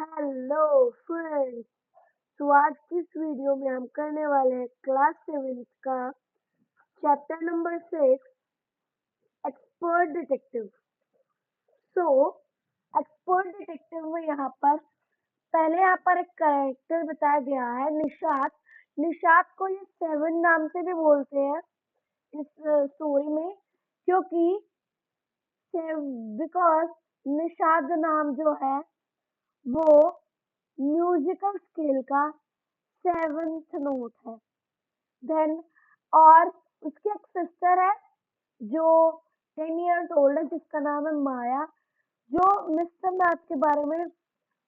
Hello friends. तो आज की इस वीडियो में हम करने वाले हैं क्लास 7 का चैप्टर नंबर 6 एक्सपर्ट डिटेक्टिव। सो एक्सपर्ट डिटेक्टिव में यहाँ पर एक कैरेक्टर बताया गया है, निशात। निशात को ये 7 नाम से भी बोलते हैं इस स्टोरी में, क्योंकि बिकॉज निशात नाम जो है वो म्यूजिकल स्केल का 7th नोट है। देन और उसकी एक सिस्टर है जो 10 years ओल्ड है, जिसका नाम है माया, जो मिस्टर नाथ के बारे में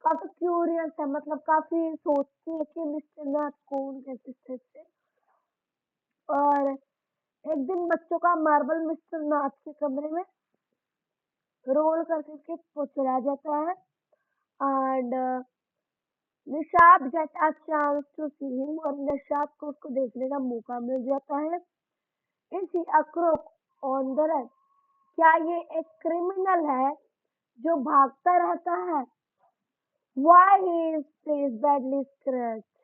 काफी क्यूरियस है, मतलब काफी सोचती है कि मिस्टर नाथ कौन है सिस्टर से। और एक दिन बच्चों का मार्बल मिस्टर नाथ के कमरे में रोल करके चला जाता है and Nishat get a chance to see him, और निशात को उसको देखने का मौका मिल जाता है। Is he a crook on the run? क्या ये एक क्रिमिनल है जो भागता रहता है? Why his face badly scratched?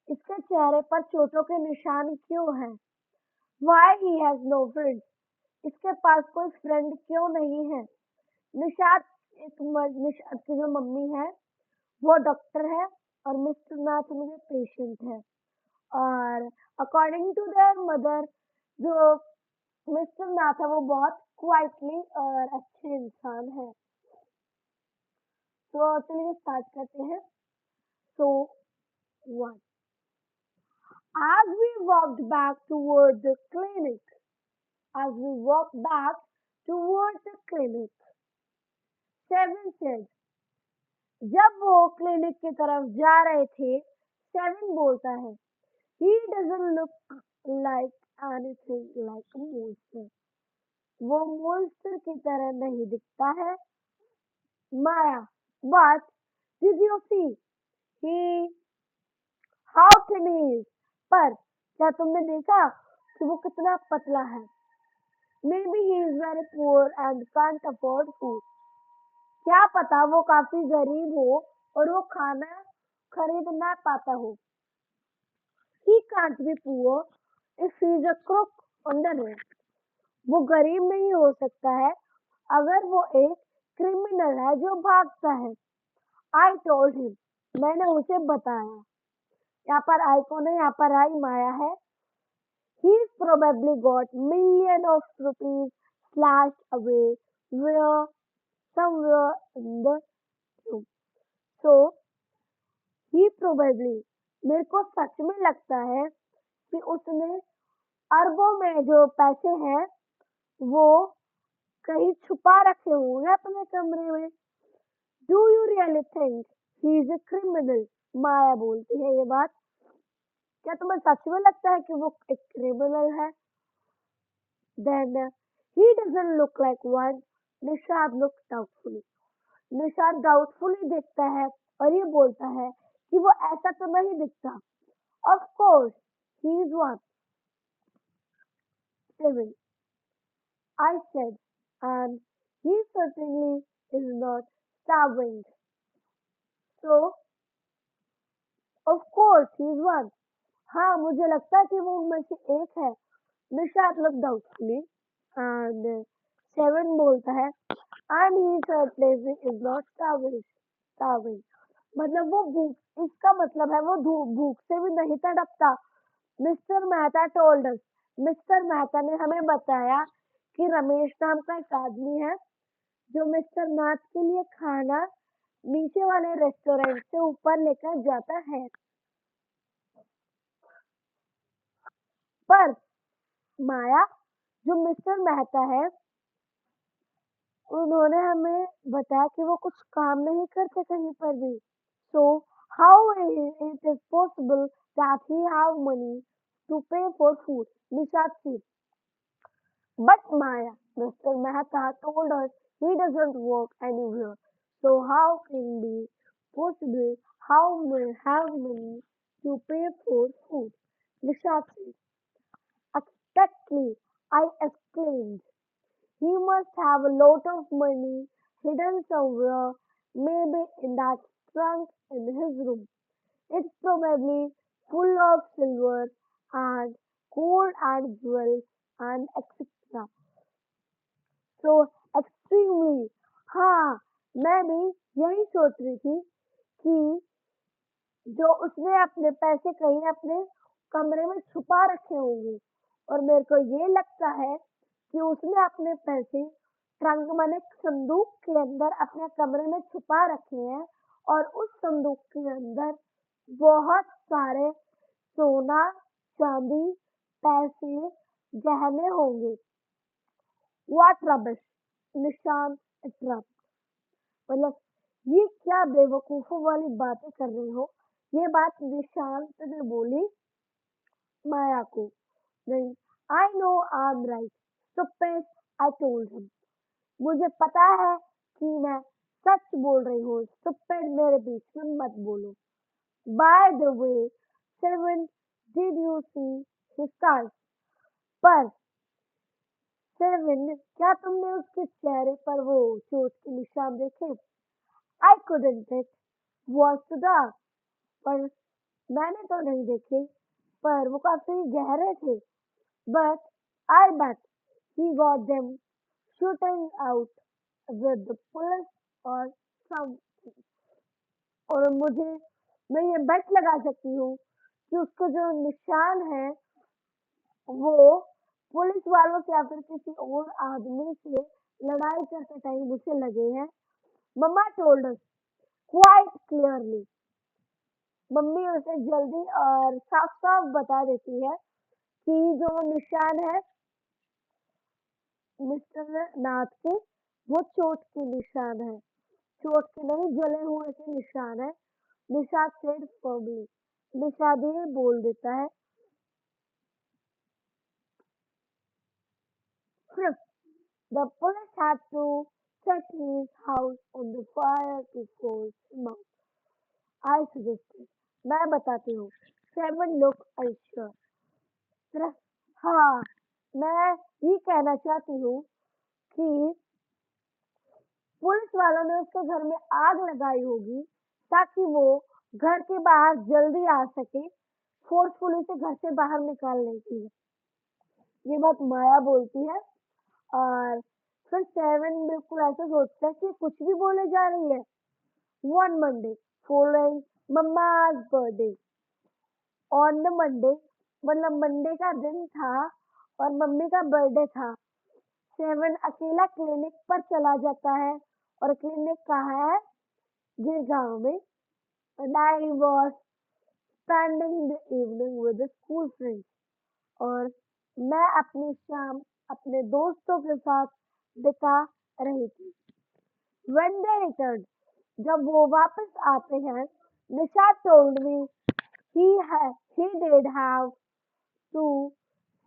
इसके चेहरे पर चोटों के निशान क्यों हैं? Why he has no friends? इसके पास कोई फ्रेंड क्यों नहीं है? निशात निशात की जो मम्मी है वो डॉक्टर है और मिस्टर नाथ उनके पेशेंट है। और अकॉर्डिंग टू देयर मदर, जो मिस्टर नाथ है वो बहुत क्वाइटली और अच्छे इंसान है। तो चलिए स्टार्ट करते हैं। सो 1. As we walked back toward the clinic, as we walked back toward the clinic, 7 said. जब वो क्लिनिक की तरफ जा रहे थे, 7 बोलता है, He doesn't look like anything like a monster. वो monster की तरह नहीं दिखता है। Maya, but did you see he how thin he is? पर क्या तुमने देखा कि वो कितना पतला है? Maybe he is very poor and can't afford food. क्या पता वो काफी गरीब हो और वो खाना खरीद ना पाता हो। He can't be poor if he is a crook on the road. वो गरीब नहीं हो सकता है अगर वो एक क्रिमिनल है जो भागता है। I told him. मैंने उसे बताया। यहाँ पर आई कौन है? यहाँ पर आई माया है। He's probably got millions of rupees slashed away where somewhere in the tube. So he probably, मेरे को सच में लगता है कि उसने अरबों में जो पैसे हैं वो कहीं छुपा रखे होंगे अपने कमरे में। Do you really think he is a criminal? माया बोलती है ये बात। क्या तुम्हें सच में लगता है कि वो एक क्रिमिनल है? Then he doesn't look like one. Nishad looks doubtfully. Nishad doubtfully देखता है और ये बोलता है कि वो ऐसा तो नहीं दिखता। Of course, he is one. 7. I said, and he certainly is not starving. So, of course, he is one. हाँ, मुझे लगता है कि वो उनमें से एक है। निशाद looked doubtfully and 7 बोलता है, and he certainly is not starving. मतलब वो भूख, इसका मतलब है वो भूख से भी नहीं तड़पता। Mister Mehta told us, mister Mehta ने हमें बताया कि रमेश नाम का एक आदमी है जो मिस्टर नाथ के लिए खाना नीचे वाले रेस्टोरेंट से ऊपर लेकर जाता है। पर माया, जो मिस्टर मेहता है, उन्होंने हमें बताया कि वो कुछ काम नहीं करते कहीं पर भी। So how it is possible that he have money to pay for food? Nishad said. But Maya, Mr. Mehta told us he doesn't work anywhere. So how can it be possible how may have money to pay for food? Nishad said. Exactly, I exclaimed. He must have a lot of money hidden somewhere, maybe in that trunk in his room. It's probably full of silver and gold and jewels and etc. So extremely हाँ मैं भी यही सोच रही थी कि जो उसने अपने पैसे कहीं अपने कमरे में छुपा रखे होंगे और मेरे को ये लगता है कि उसने अपने पैसे ट्रंक माने संदूक के अंदर अपने कमरे में छुपा रखे हैं और उस संदूक के अंदर बहुत सारे सोना चांदी पैसे गहने होंगे। व्हाट रबिश निशान इटरप्ट मतलब ये क्या बेवकूफों वाली बातें कर रहे हो। ये बात निशांत ने बोली माया को। नहीं I know I am right stupid I told him. मुझे पता है कि मैं सच बोल रही हूँ स्टूपिड मेरे बीच में मत बोलो। By the way seven did you see his scars पर सेवन क्या तुमने उसके चेहरे पर वो चोट के निशान देखे। I couldn't it was too dark पर मैंने तो नहीं देखे पर वो काफी गहरे थे। But I bet he got them shooting out with the police और सम और मुझे मैं ये बेट लगा सकती हूँ कि उसको जो निशान है वो पुलिस वालों से या फिर किसी और आदमी से लड़ाई करते टाइम उसे लगे हैं। Mamma told us quite clearly. Mummy उसे जल्दी और साफ साफ बता देती है कि जो निशान है मिस्टर नाथ के वो चोट के निशान है। चोट के नहीं जले हुए के निशान है। Nishad said firmly. निषाद ये बोल देता है Fifth, the police had to set his house on the fire to force him out. I suggested. मैं बताती हूँ। Seven look unsure. सिर्फ हाँ मैं ये कहना चाहती हूँ कि पुलिस वालों ने उसके घर में आग लगाई होगी ताकि वो घर के बाहर जल्दी आ सके फोर्सफुली से घर से बाहर निकालने के लिए। ये बात माया बोलती है और फिर सेवन बिल्कुल ऐसा सोचता है कि कुछ भी बोले जा रही है। One Monday following mamma's birthday on the Monday मतलब मंडे का दिन था और मम्मी का बर्थडे था। सेवन अकेला क्लिनिक पर चला जाता है और क्लिनिक कहाँ है गिरगांव में। and I was spending the evening with the school friends और मैं अपनी शाम अपने दोस्तों के साथ बिता रही थी। When they returned, जब वो वापस आते हैं, Nisha told me he did have to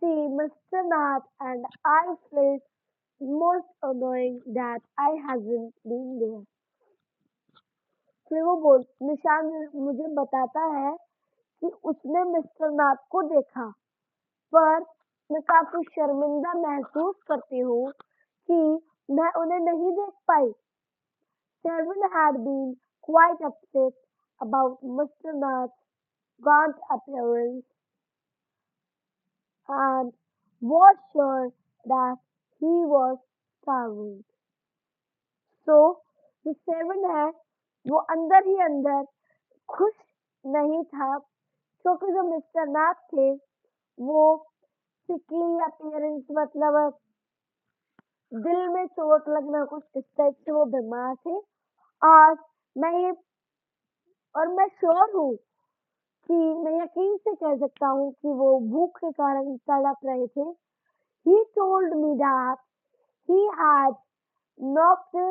see Mr. Nath and I felt most annoying that I hasn't been there. फिर वो बोल निशान मुझे बताता है कि उसने मिस्टर नाथ को देखा पर मैं काफी शर्मिंदा महसूस करती हूँ कि मैं उन्हें नहीं देख पाई। Seven had been quite upset about Mr. Nath's gaunt appearance and was sure that he was starving. So, जो सेवन है वो अंदर ही अंदर खुश नहीं था क्योंकि जो मिस्टर नाथ थे वो सिकली अपीयरेंस मतलब दिल में चोट लगना कुछ इस टाइप से वो बीमार थे। आज मैं ये और मैं श्योर हूँ कि मैं यकीन से कह सकता हूँ कि वो भूख के कारण तड़प रहे थे। He told me that he had knocked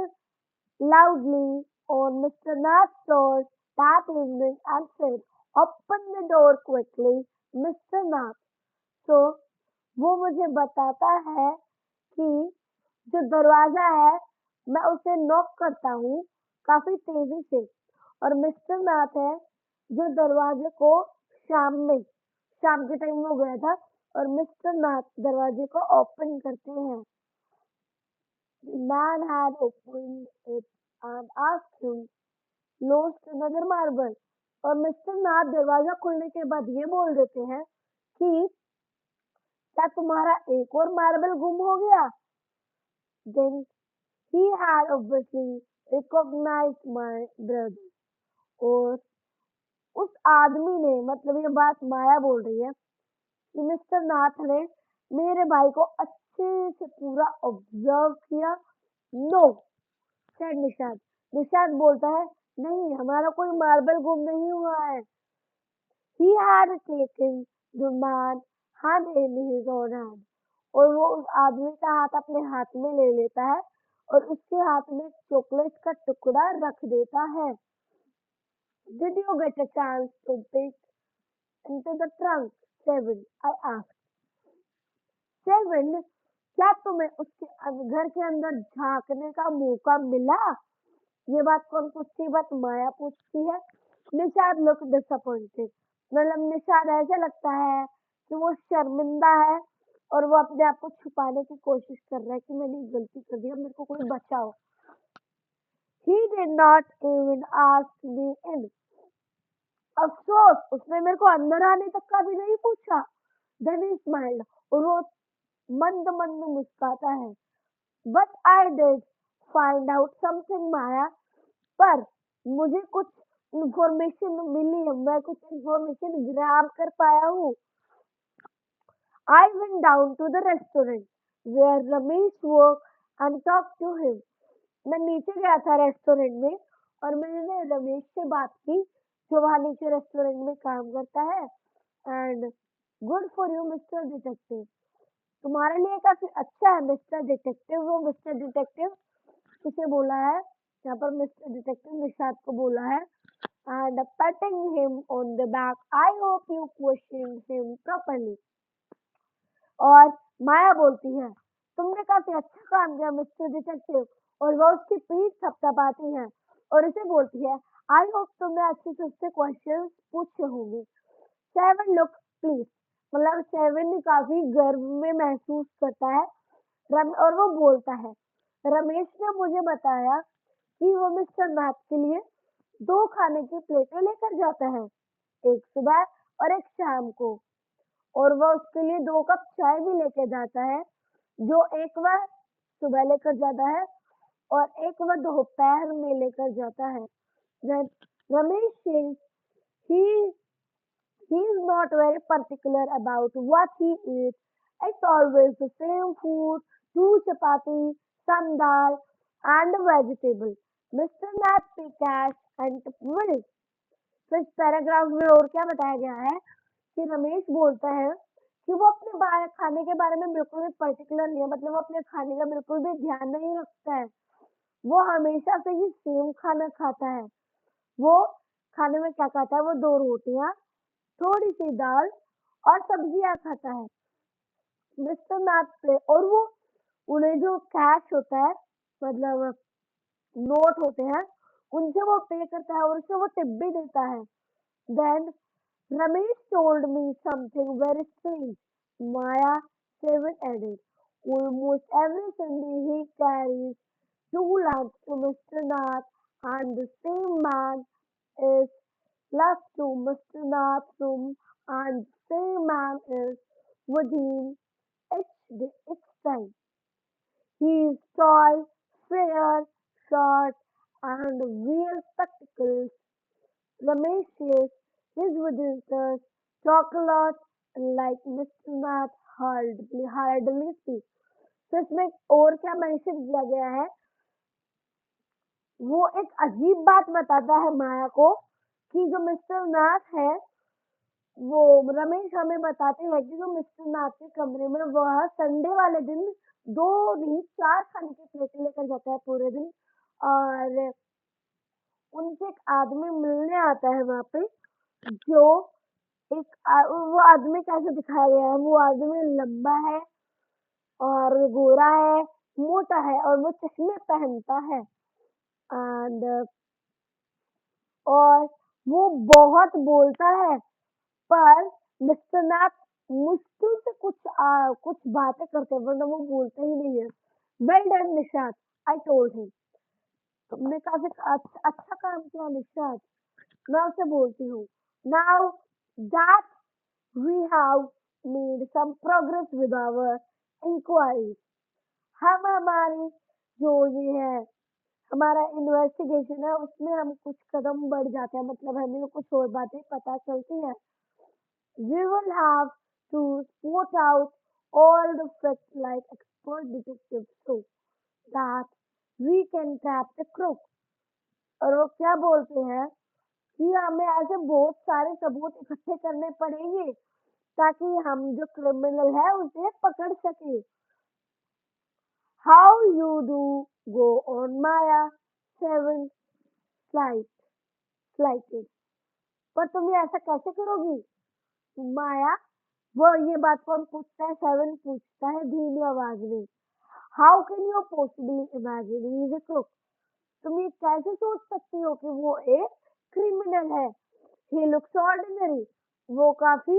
loudly on Mr. Nath's door that evening and said, "Open the door quickly, Mr. Nath." So वो मुझे बताता है कि जो दरवाजा है मैं उसे नॉक करता हूँ काफी तेजी से और मिस्टर नाथ है जो दरवाजे को शाम के टाइम हो गया था और मिस्टर नाथ दरवाजे को ओपन करते हैं। The man had opened it and asked him lost another marble. और मिस्टर नाथ दरवाजा खुलने के बाद ये बोल देते हैं कि क्या तुम्हारा एक और मार्बल गुम हो गया? Then he had obviously recognized my brother. और उस आदमी ने, मतलब ये बात माया बोल रही है कि मिस्टर नाथ ने मेरे भाई को अच्छे से पूरा ऑब्जर्व किया। No, said Nishad. निषाद बोलता है नहीं, हमारा कोई मार्बल गुम नहीं हुआ है। He had taken the man hand in his own hand. और वो उस आदमी का हाथ अपने हाथ में ले लेता है और उसके हाथ में चॉकलेट का टुकड़ा रख देता है। Did you get a chance to peek into the trunk, Seven? I asked. Seven, क्या तुम्हें उसके घर के अंदर झांकने का मौका मिला? ये बात कौन पूछती है? बात माया पूछती है। Nishad look disappointed. मतलब निषाद ऐसा लगता है कि वो शर्मिंदा है और वो अपने आप को छुपाने की कोशिश कर रहा है कि मैंने गलती कर दी, मेरे को कोई बचाओ। He did not even ask me in. अफसोस, उसने मेरे को अंदर आने तक का भी नहीं पूछा। Then he smiled. और वो मंद मंद मुस्कुराता है। But I did find out something, माया। पर मुझे कुछ इंफॉर्मेशन मिली है, मैं कुछ इंफॉर्मेशन ग्रैब कर पाया हूँ। I went down to the restaurant where Ramesh worked and talked to him. मैं नीचे गया था रेस्टोरेंट में और मैंने रमेश से बात की, जो वहाँ नीचे रेस्टोरेंट में काम करता है। And good for you mister detective, तुम्हारे लिए काफी अच्छा है मिस्टर डिटेक्टिव। वो मिस्टर डिटेक्टिव किसे बोला है? यहाँ पर मिस्टर डिटेक्टिव निषाद को बोला है। And patting him on the back, I hope you questioned him properly. और माया बोलती है तुमने काफी अच्छा काम किया मिस्टर डिटेक्टिव, और वो उसकी पीठ थपथपाती है और उसे बोलती है आई होप तुमने अच्छे से उससे क्वेश्चंस पूछे होंगे। सेवन लुक प्लीज, मतलब सेवन काफी गर्व में महसूस करता है। और वो बोलता है रमेश ने मुझे बताया कि वो मिस्टर नाथ के लिए 2 खाने की प्लेटें लेकर जाता है, एक सुबह और एक शाम को। और वह उसके लिए 2 कप चाय भी लेके जाता है, जो एक वह सुबह लेकर जाता है और एक वह दोपहर में लेकर जाता है। Ramesh says he is not very particular about what he eats. It's always the same food, 2 chapati, some dal and a vegetable. Mr. Nath cash and will. तो इस पैराग्राफ में और क्या बताया गया है कि रमेश बोलता है कि वो अपने खाने के बारे में बिल्कुल भी पर्टिकुलर नहीं है, मतलब वो अपने खाने का बिल्कुल भी ध्यान नहीं रखता है। वो हमेशा से ही सेम खाना खाता है। वो खाने में क्या खाता है? वो 2 रोटियां, थोड़ी सी दाल और सब्जियां खाता है। मिस्टर नाथ पे और वो उन्हें जो कैश होता है, मतलब नोट होते हैं, उनसे वो पे करता है और उसे वो टिप भी देता है। Then Ramesh told me something very strange. Maya, Seven added. Almost every Sunday he carries 2 lamps to Mr. Nath, and the same man is left to Mr. Nath's room, and the same man is with him each time. He is tall, fair, short, and wears spectacles. Ramesh says his visitors talk a lot like Mr. Nath hardly speaks. तो इसमें और क्या mention किया गया है? वो एक अजीब बात बताता है माया को कि जो मिस्टर नाथ है, वो रमेश हमें बताते हैं कि जो मिस्टर नाथ के कमरे में वह संडे वाले दिन 2 नहीं 4 खाने की प्लेटें लेकर जाता है पूरे दिन। और उनसे एक आदमी मिलने आता है वहाँ पे, जो वो आदमी कैसे दिखाया गया है? वो आदमी लंबा है और गोरा है, मोटा है और वो चश्मे पहनता है। एंड और वो बहुत बोलता है, पर मिस्टर नाथ मुश्किल से कुछ बातें करते हैं, वरना वो बोलते ही नहीं है। Well done Nishat, I told him. तुमने काफी अच्छा काम किया निशाद। मैं उसे बोलती हूँ, now that we have made some progress with our inquiry. हम हमारी जो ये है हमारा इन्वेस्टिगेशन है उसमें हम कुछ कदम बढ़ जाते हैं, मतलब हमें कुछ और बातें पता चलती हैं। We will have to sort out all the facts like expert detectives so that we can trap the crook। और वो क्या बोलते हैं कि हमें ऐसे बहुत सारे सबूत इकट्ठे करने पड़ेंगे ताकि हम जो क्रिमिनल है उसे पकड़ सके। How you do go on Maya 7 slight slighted। पर तुम ये ऐसा कैसे करोगी माया? वो ये बात कौन पूछता है? सेवन पूछता है धीमी आवाज में। How can you possibly imagine he is a crook। तुम ये कैसे सोच सकती हो कि वो एक क्रिमिनल है? He looks ordinary. वो काफी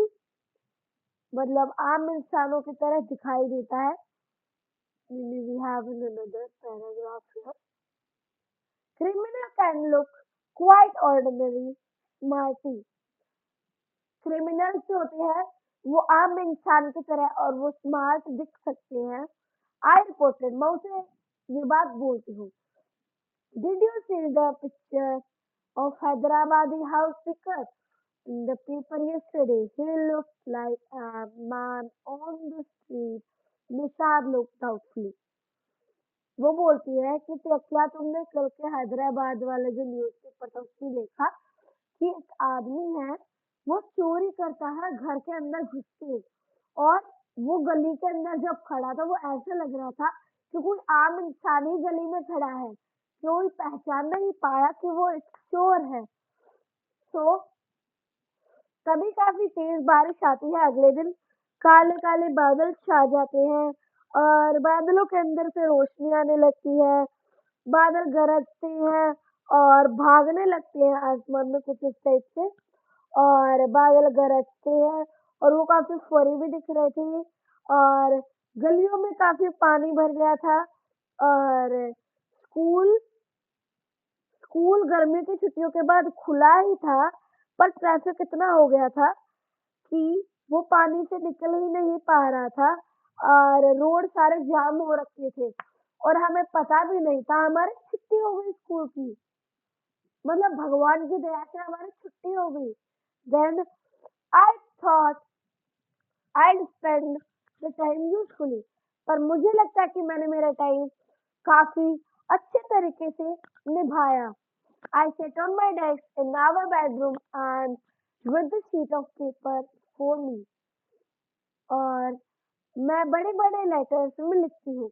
मतलब आम इंसानों की तरह दिखाई देता है। We have another paragraph here. Criminal can look quite ordinary smarty. Criminals जो होते हैं वो आम इंसान की तरह और वो स्मार्ट दिख सकते हैं। आई रिपोर्टेड, मैं उसे ये बात बोलती हूँ। Did you see the picture of Hyderabadi house picker in the paper yesterday? He looked like a man on the street। Nishad looked doubtfully। वो बोलती है कि क्या तुमने कल के हैदराबाद वाले जो न्यूज़पेपर था उसमें देखा कि एक आदमी है वो चोरी करता है घर के अंदर घुस के, और वो गली के अंदर जब खड़ा था वो ऐसा लग रहा था कि कोई आम इंसान ही गली में खड़ा है, कोई पहचान नहीं पाया कि वो एक चोर है। तो तभी काफी तेज बारिश आती है। अगले दिन काले काले बादल छा जाते हैं और बादलों के अंदर से रोशनी आने लगती है। बादल गरजते हैं और भागने लगते हैं आसमान में कुछ इस टाइप से, और बादल गरजते हैं और वो काफी फरी भी दिख रहे थे और गलियों में काफी पानी भर गया था। और स्कूल स्कूल गर्मी की छुट्टियों के बाद खुला ही था, पर ट्रैफिक इतना हो गया था कि वो पानी से निकल ही नहीं पा रहा था और रोड सारे जाम हो रखे थे और हमें पता भी नहीं था। हमारी छुट्टी हो गई स्कूल की, मतलब भगवान की दया से हमारी छुट्टी हो गई। Then I thought I spend the time usefully. पर मुझे लगता है कि मैंने मेरा टाइम काफी अच्छे तरीके से निभाया। I sat on my desk in our bedroom and with the sheet of paper for me. और मैं बड़े बड़े लेटर्स में लिखती हूँ।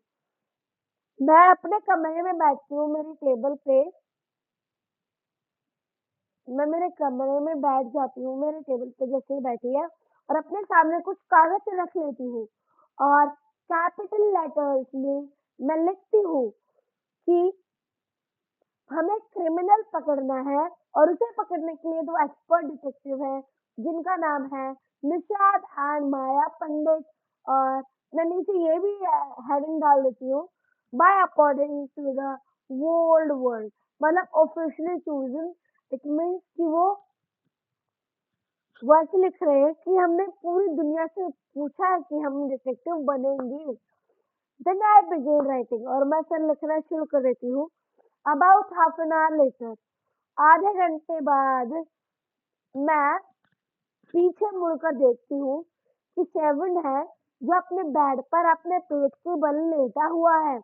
मैं अपने कमरे में बैठती हूँ, मेरी टेबल पे मैं मेरे कमरे में बैठ जाती हूँ, मेरे टेबल पे जैसे ही बैठी है और अपने सामने कुछ कागज रख लेती हूँ और कैपिटल लेटर्स में मैं लिखती हूँ कि हमें क्रिमिनल पकड़ना है और उसे पकड़ने के लिए 2 एक्सपर्ट डिटेक्टिव हैं जिनका नाम है निषाद एंड माया पंडित। और मैं नीचे ये भी हेडिंग डाल देती हूँ, by according to the old world, मतलब ऑफिशियली चूजन। इट मीन्स कि वो वैसे लिख रहे हैं कि हमने पूरी दुनिया से पूछा है कि हम डिटेक्टिव बनेंगे। देन आई बिगिन राइटिंग, और मैं फिर लिखना शुरू कर देती हूँ। About half an hour later, आधे घंटे बाद मैं पीछे मुड़कर देखती हूँ कि सेवन है जो अपने बेड पर अपने पेट के बल लेटा हुआ है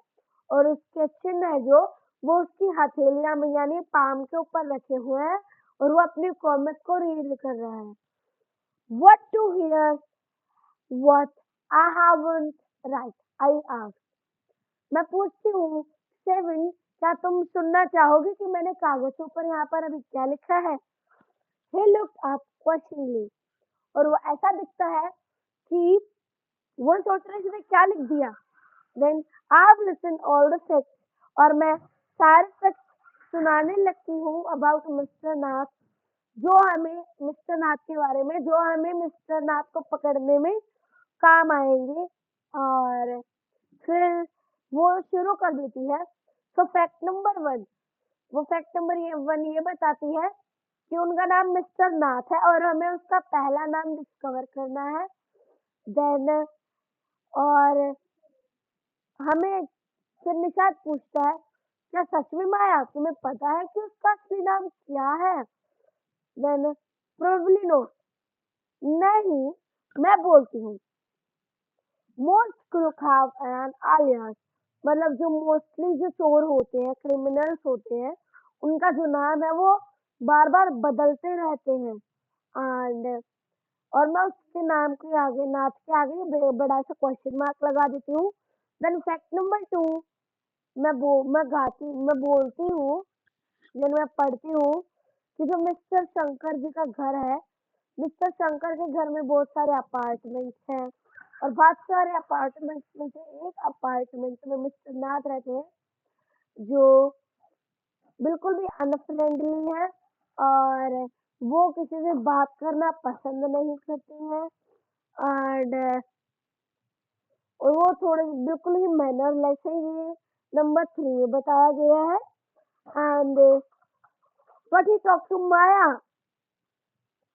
और उसके चिन्ह है जो वो उसकी हथेलियां में यानी पाम के ऊपर रखे हुए हैं और वो अपनी कॉमिक को रीड कर रहा है। What to hear what I haven't right, I ask। मैं पूछती हूँ, सेवन क्या तुम सुनना चाहोगे कि मैंने कागजों पर यहाँ पर अभी क्या लिखा है? He looked up questioningly, और वो ऐसा दिखता है कि वो सोच रहे इसने क्या लिख दिया। Then I've listened all the facts, और मैं सारे facts सुनाने लगती हूँ about मिस्टर नाथ, जो हमें मिस्टर नाथ के बारे में, जो हमें मिस्टर नाथ को पकड़ने में काम आएंगे। और फिर वो शुरू कर देती है। सो फैक्ट नंबर 1, वो फैक्ट नंबर 1 ये बताती है कि उनका नाम मिस्टर नाथ है और हमें उसका पहला नाम डिस्कवर करना है। देन और हमें फिर निशाद पूछता है, क्या सच में माया तुम्हें पता है कि उसका असली नाम क्या है? देन प्रोबेबली नो, नहीं, मैं बोलती हूँ। Most crook have an alias, मतलब जो मोस्टली जो चोर होते हैं, क्रिमिनल्स होते हैं, उनका जो नाम है वो बार बार बदलते रहते हैं। एंड और मैं उसके नाम के आगे, नाथ के आगे बड़ा सा क्वेश्चन मार्क लगा देती हूँ। देन फैक्ट नंबर 2, मैं बोलती हूँ, देन मैं पढ़ती हूँ कि जो मिस्टर शंकर जी का घर है, मिस्टर शंकर के घर में बहुत सारे अपार्टमेंट्स हैं और बहुत सारे अपार्टमेंट्स में से एक अपार्टमेंट में मिस्टर नाथ रहते हैं, जो बिल्कुल भी अनफ्रेंडली है और वो किसी से बात करना पसंद नहीं करते हैं। एंड और वो थोड़े बिल्कुल ही मैनरलेस है, ये नंबर 3 में बताया गया है। And but he talk to Maya,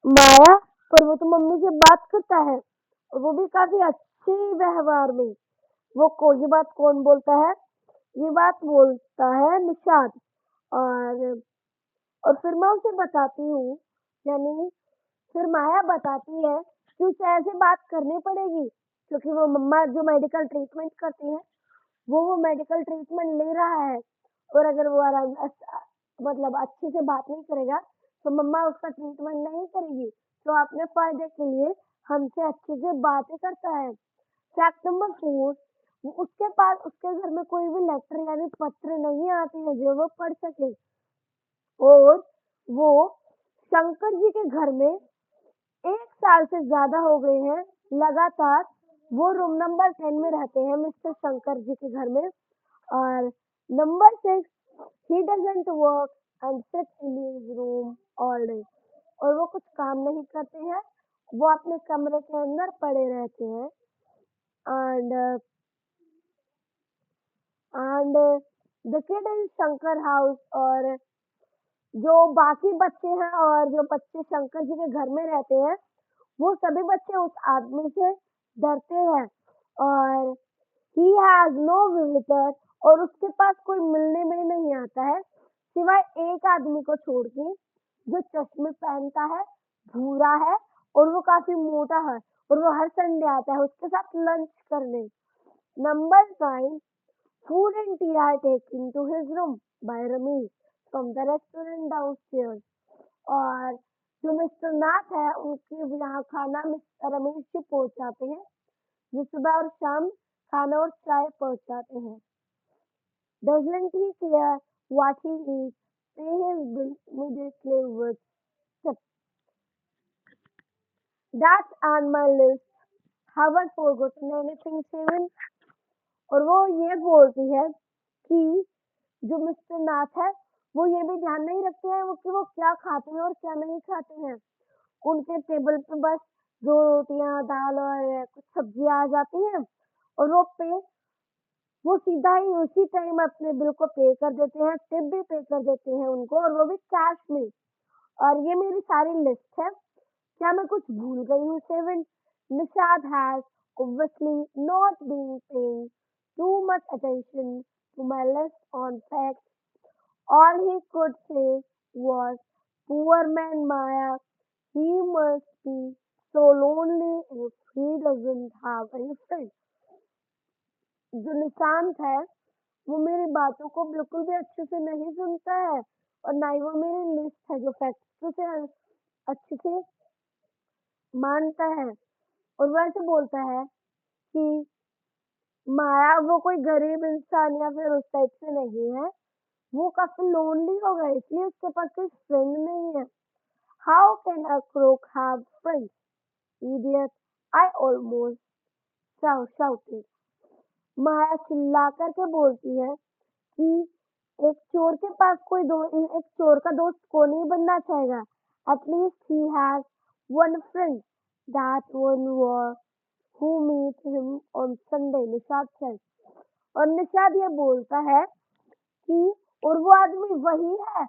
Maya पर वो तो मम्मी से बात करता है और वो भी काफी अच्छे व्यवहार में। ये बात कौन बोलता है? ये बात बोलता है निशाद। और और फिर मैं उसे बताती हूँ, यानी फिर माया बताती है कि उसे ऐसे बात करनी पड़ेगी क्योंकि वो मम्मा जो मेडिकल ट्रीटमेंट करती है, वो मेडिकल ट्रीटमेंट ले रहा है और अगर वो मतलब अच्छे से बात नहीं करेगा तो मम्मा उसका ट्रीटमेंट नहीं करेगी, तो अपने फायदे के लिए हमसे अच्छे से बातें करता है। फैक्ट नंबर 4, उसके पास उसके घर में कोई भी लेटर यानी पत्र नहीं आते हैं जो वो पढ़ सके और वो शंकर जी के घर में 1 साल से ज्यादा हो गए हैं लगातार। वो रूम नंबर 10 में रहते हैं मिस्टर शंकर जी के घर में। और number 6, he doesn't work and sit in his room all day, और वो कुछ काम नहीं करते हैं, वो अपने कमरे के अंदर पड़े रहते हैं। And and the kid in Shankar house, और जो बाकी बच्चे हैं और जो बच्चे शंकर जी के घर में रहते हैं, वो सभी बच्चे उस आदमी से डरते हैं। और ही हैज नो विजिटर, और उसके पास कोई मिलने में नहीं आता है सिवाय एक आदमी को छोड़ के जो चश्मे पहनता है, भूरा है और वो काफी मोटा है और वो हर संडे आता है उसके साथ लंच करने। Number 9, food and tea are taken to his room by Ramesh from the restaurant downstairs, और जो मिस्टर नाथ है उनके यहाँ खाना मिस्टर रमेश जी पहुंचाते हैं, जो सुबह और शाम खाना और चाय पहुंचाते हैं। Doesn't he care what he eats? Pay his bill immediately with tip. That's on my list. Haven't forgotten anything, Steven. और वो ये बोलती है कि जो मिस्टर नाथ है वो ये भी ध्यान नहीं रखते हैं वो कि वो क्या खाते हैं और क्या नहीं खाते हैं। उनके टेबल पे बस 2 रोटियां, दाल और कुछ सब्जियां आ जाती हैं और वो सीधा ही उसी टाइम अपने बिल को पे कर देते हैं, टिप भी पे कर देते हैं उनको, और वो भी कैश में। और ये मेरी सारी लिस्ट है। क्या मैं कुछ भूल गई हूँ? 7, Nishad has obviously not been paying too much attention to my list on facts. All he could say was, poor man Maya, he must be so lonely if he doesn't have any friends. जो निशांत है वो मेरी बातों को बिल्कुल भी अच्छे से नहीं सुनता है और ना ही वो मेरी लिस्ट है जो फैक्ट्स से अच्छे से मानता है, और वैसे बोलता है कि माया वो कोई गरीब इंसान या फिर उस टाइप से नहीं है, वो काफी लोनली होगा इसलिए उसके पास कोई फ्रेंड नहीं है। How can a crook have friends, idiot, I almost shouted. Maya चिल्ला करके बोलती है कि एक चोर के पास एक चोर का दोस्त कौन नहीं बनना चाहेगा? At least he has one friend, that one was who meet him on Sunday, Nishad said। और निषाद ये बोलता है कि और वो आदमी वही है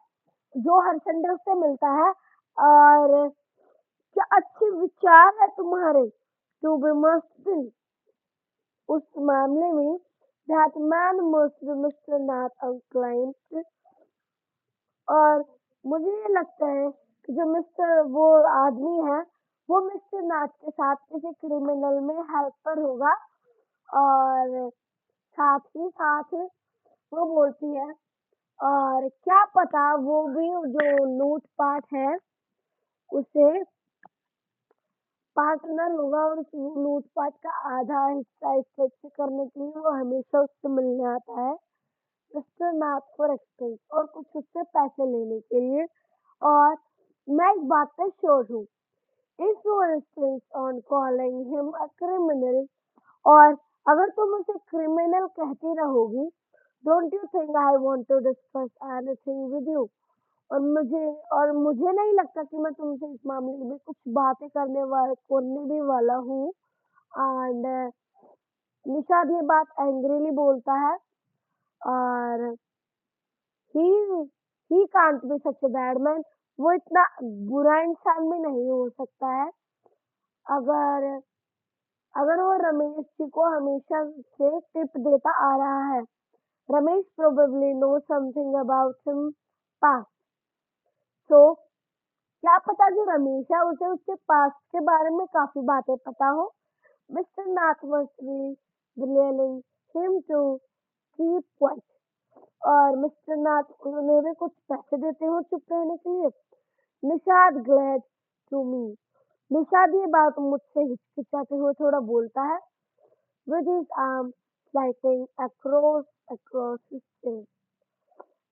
जो हर संडे उससे मिलता है। और क्या अच्छे विचार है तुम्हारे, टू बी मस्ट बी। उस मामले में that man must be Mr. Nath unclaimed। और मुझे ये लगता है कि जो मिस्टर वो आदमी है वो मिस्टर नाथ के साथ किसी क्रिमिनल में हेल्पर होगा। और साथ ही साथ वो बोलती है और क्या पता वो भी जो लूटपाट है उसे पार्टनर होगा और उस लूटपाट का आधा हिस्सा स्ट्रेच करने के लिए वो हमेशा उससे मिलने आता है मिस्टर नाथ फॉर एक्सचेंज और कुछ उससे पैसे लेने के लिए। और मैं इस बात पे श्योर हूँ, if you insist on calling him a criminal, और अगर तुम उसे क्रिमिनल कहती रहोगी, don't you think I want to discuss anything with you. और मुझे नहीं लगता कि मैं तुमसे इस मामले में कुछ बातें करने भी वाला हूँ। एंड निषाद ये बात एंग्रीली बोलता है। और he he can't be such a bad man. वो इतना बुरा इंसान भी नहीं हो सकता है अगर अगर वो रमेश जी को हमेशा से टिप देता आ रहा है। Ramesh probably know something about him past. So क्या पता जो रमेश है उसे उसके पास्ट के बारे में काफी बातें पता हो। Mister Nath must be willing him to keep quiet। और मिस्टर नाथ उन्हें भी कुछ पैसे देते हो चुप रहने के लिए। Nishad glad to me. Nishad ये बात मुझसे हिचकिचाते हुए थोड़ा बोलता है with his arm sliding across his chest।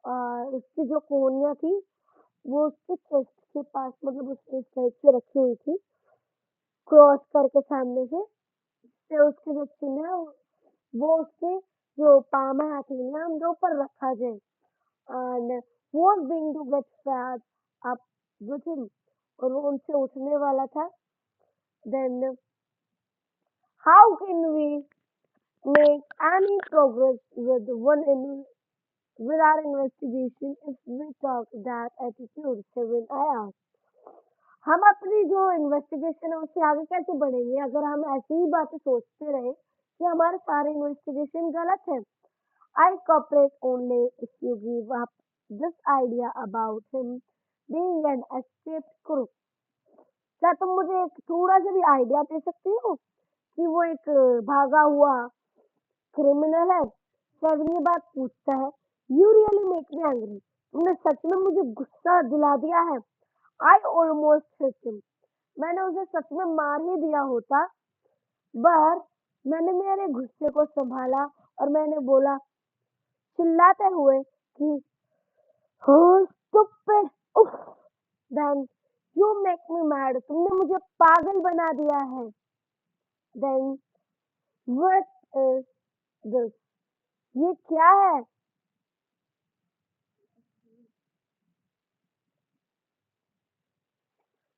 और उसकी जो कोहनियाँ थी वो उसके चेस्ट के पास मतलब उसने इस साइड से रखी हुई थी क्रॉस करके सामने से। फिर उसके जो चिन्ह है वो उसके जो पाम है हथेलियाँ उनके ऊपर रखा जाए। And was being to get fed up with him। और वो उनसे उठने वाला था। then how can we make any progress with our investigation if we talk that attitude? Seven I asked। हम अपनी जो इन्वेस्टिगेशन है उससे आगे कैसे बढ़ेंगे अगर हम ऐसी ही बातें सोचते रहे कि हमारे सारे इन्वेस्टिगेशन गलत है। I cooperate only if you give up this idea about him being an escaped crook। क्या तुम मुझे एक थोड़ा सा भी आइडिया दे सकती हो कि वो एक भागा हुआ क्रिमिनल है? सेवन ये बात पूछता है। You really make me angry. तुमने सच में मुझे गुस्सा दिला दिया है। I almost hit him. मैंने उसे सच में मार ही दिया होता। पर मैंने मेरे गुस्से को संभाला और मैंने बोला चिल्लाते हुए कि हो स्टूपिड उफ। Then you make me mad. तुमने मुझे पागल बना दिया है। Then what is this? ये क्या है?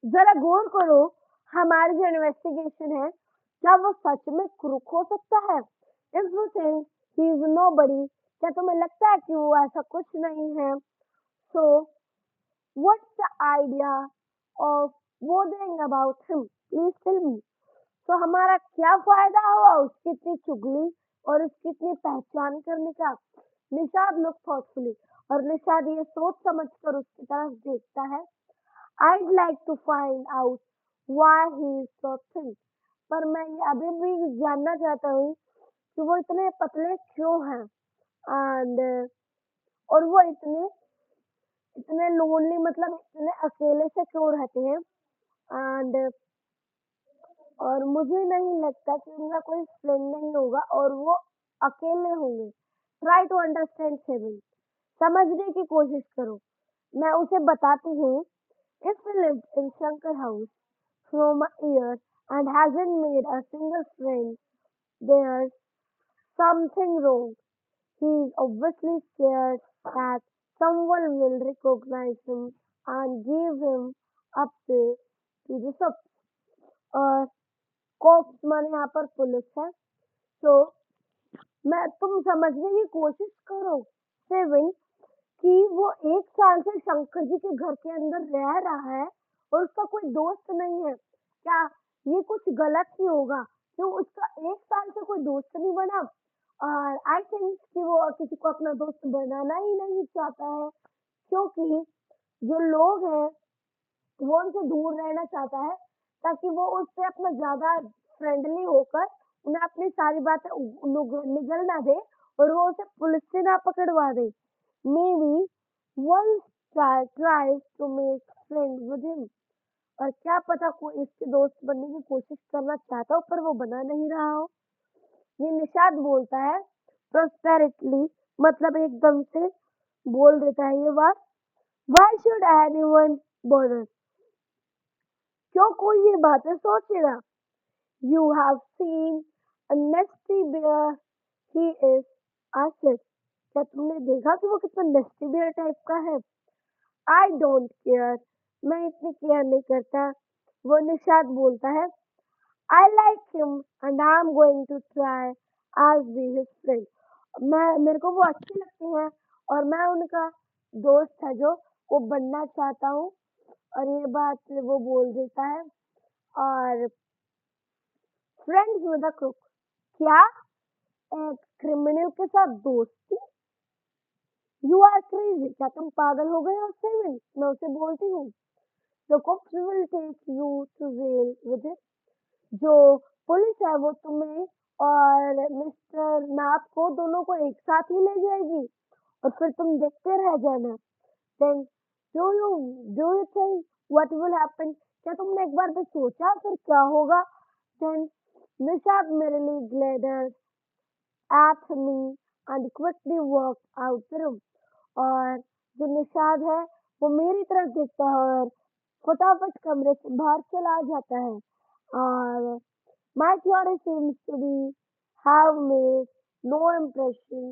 जरा गौर करो, हमारी जो इन्वेस्टिगेशन है क्या वो सच में क्रूक हो सकता है? If you think he is nobody, क्या तुम्हें लगता है कि वो ऐसा कुछ नहीं है? So what's the idea of bothering about him? Please tell me. तो हमारा क्या फायदा हुआ उसकी इतनी चुगली और उसकी इतनी पहचान करने का? Nishad look thoughtfully. और निषाद ये सोच समझ कर उसकी तरफ देखता है। I'd like to find out why he is so thin। पर मैं ये अभी भी जानना चाहता हूँ कि वो इतने पतले क्यों हैं। एंड और वो इतने इतने लोनली मतलब इतने अकेले से क्यों रहते हैं। एंड और मुझे नहीं लगता कि उनका कोई फ्रेंड नहीं होगा और वो अकेले होंगे। Try to understand seven. समझने की कोशिश करो। मैं उसे बताती हूँ। If he lived in Shankar house from a year and hasn't made a single friend, there's something wrong। He is obviously scared that someone will recognize him and give him up to the sub। और cops माने यहाँ पर police है। तो मैं तुम समझने की कोशिश करो सेवन कि वो 1 साल से शंकर जी के घर के अंदर रह रहा है और उसका कोई दोस्त नहीं है। क्या ये कुछ गलत ही होगा? क्यों उसका 1 साल से कोई दोस्त नहीं बना? और आई थिंक कि वो किसी को अपना दोस्त बनाना ही नहीं चाहता है, क्योंकि जो लोग हैं वो उनसे दूर रहना चाहता है, ताकि वो उससे अपना ज़्यादा फ्रेंडली होकर उन्हें अपनी सारी बातें निगल ना दे और वो उसे पुलिस से ना पकड़वा दे। Maybe one star tries to make friends with him. और क्या पता कोई इसके दोस्त बनने की कोशिश करना चाहता हो पर वो बना नहीं रहा हो। ये निषाद बोलता है prosperitely, मतलब एकदम से बोल देता है ये बात। Why should anyone bother? क्यों कोई ये बातें सोचेगा? You have seen a nesty bear. He is acid. क्या तुमने देखा कि वो कितना नेस्टी बियर टाइप का है? आई डोंट केयर, मैं इतनी केयर नहीं करता। वो निषाद बोलता है I like him and I am going to try as be his friend. मैं मेरे को वो अच्छे लगते हैं और मैं उनका दोस्त है जो वो बनना चाहता हूँ। और ये बात वो बोल देता है। और फ्रेंड्स विद अ क्रूक, क्या एक क्रिमिनल के साथ दोस्ती? यू आर क्रेजी, क्या तुम पागल हो गए हो सेवन? मैं उसे बोलती हूँ the cops will take you to jail with it. जो पुलिस है वो तुम्हें और मिस्टर नाथ को दोनों को एक साथ ही ले जाएगी और फिर तुम देखते रह जाना। Then do you do you think what will happen? क्या तुमने एक बार भी सोचा फिर क्या होगा? Then Nishad merely glared at me and quickly walked out the room. और जो निषाद है वो मेरी तरफ देखता है और फटाफट कमरे से बाहर चला जाता है। और my theory seems to be have made no impression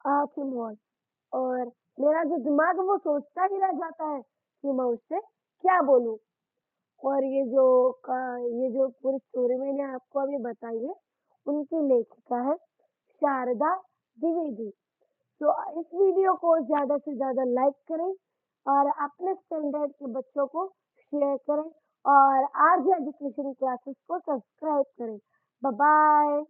at him all. और मेरा जो दिमाग है वो सोचता ही रह जाता है कि मैं उससे क्या बोलूं। और ये जो पूरी स्टोरी मैंने आपको अभी बताई है उनकी लेखिका है शारदा द्विवेदी। तो इस वीडियो को ज़्यादा से ज़्यादा लाइक करें और अपने स्टैंडर्ड के बच्चों को शेयर करें और आरजे एजुकेशन क्लासेस को सब्सक्राइब करें। Bye bye.